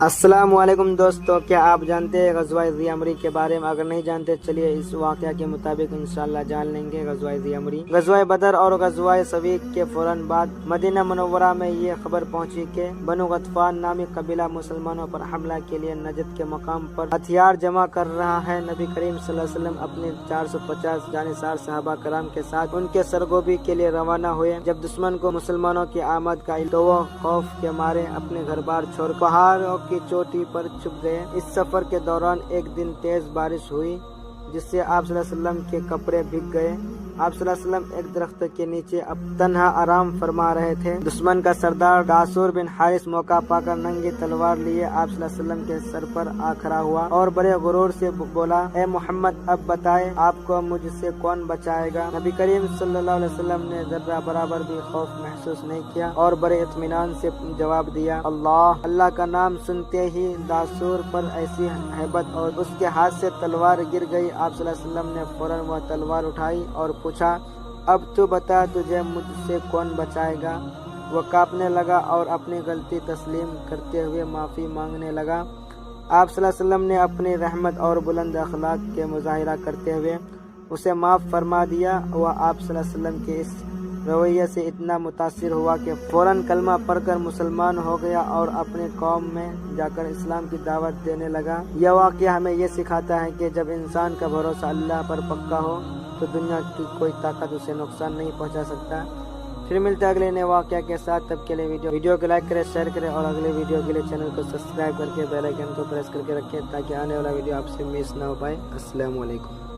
السلام علیکم دوستو، کیا آپ جانتے ہیں غزوہ ذی امری کے بارے میں؟ اگر نہیں جانتے چلیے اس واقعہ کے مطابق انشاءاللہ جان لیں گے۔ غزوہ ذی امری، غزوہ بدر اور غزوہ سویق کے فوراً بعد مدینہ منورہ میں یہ خبر پہنچی کہ بنو غطفان نامی قبیلہ مسلمانوں پر حملہ کے لیے نجد کے مقام پر ہتھیار جمع کر رہا ہے۔ نبی کریم صلی اللہ علیہ وسلم اپنے 450 جانصار صحابہ کرام کے ساتھ ان کے سرگوبی کے لیے روانہ ہوئے۔ جب دشمن کو مسلمانوں کی آمد کا تو وہ خوف کے مارے اپنے گھر بار چھوڑ پہاڑوں کی چوٹی پر چھپ گئے۔ اس سفر کے دوران ایک دن تیز بارش ہوئی جس سے آپ صلی اللہ علیہ وسلم کے کپڑے بھیگ گئے۔ آپ صلی اللہ علیہ وسلم ایک درخت کے نیچے اب تنہا آرام فرما رہے تھے۔ دشمن کا سردار داسور بن حارث موقع پا کر ننگی تلوار لیے آپ صلی اللہ علیہ وسلم کے سر پر آ کھڑا ہوا اور بڑے غرور سے بولا، اے محمد، اب بتائے آپ کو مجھ سے کون بچائے گا؟ نبی کریم صلی اللہ علیہ وسلم نے ذرہ برابر بھی خوف محسوس نہیں کیا اور بڑے اطمینان سے جواب دیا، اللہ کا نام سنتے ہی داسور پر ایسی ہیبت اور اس کے ہاتھ سے تلوار گر گئی۔ آپ صلی اللہ علیہ وسلم نے فوراً وہ تلوار اٹھائی اور پوچھا، اب تو بتا تجھے مجھ سے کون بچائے گا؟ وہ کانپنے لگا اور اپنی غلطی تسلیم کرتے ہوئے معافی مانگنے لگا۔ آپ صلی اللہ علیہ وسلم نے اپنی رحمت اور بلند اخلاق کے مظاہرہ کرتے ہوئے اسے معاف فرما دیا۔ وہ آپ صلی اللہ علیہ وسلم کے اس رویے سے اتنا متاثر ہوا کہ فوراً کلمہ پڑھ کر مسلمان ہو گیا اور اپنے قوم میں جا کر اسلام کی دعوت دینے لگا۔ یہ واقعہ ہمیں یہ سکھاتا ہے کہ جب انسان کا بھروسہ اللہ پر پکا ہو تو دنیا کی کوئی طاقت اسے نقصان نہیں پہنچا سکتا۔ پھر ملتے ہیں اگلے نئے واقعہ کے ساتھ، تب کے لیے ویڈیو کو لائک کریں، شیئر کریں اور اگلے ویڈیو کے لیے چینل کو سبسکرائب کر کے بیل آئیکن کو پریس کر کے رکھیں تاکہ آنے والا ویڈیو آپ سے مس نہ ہو پائے۔ السلام علیکم۔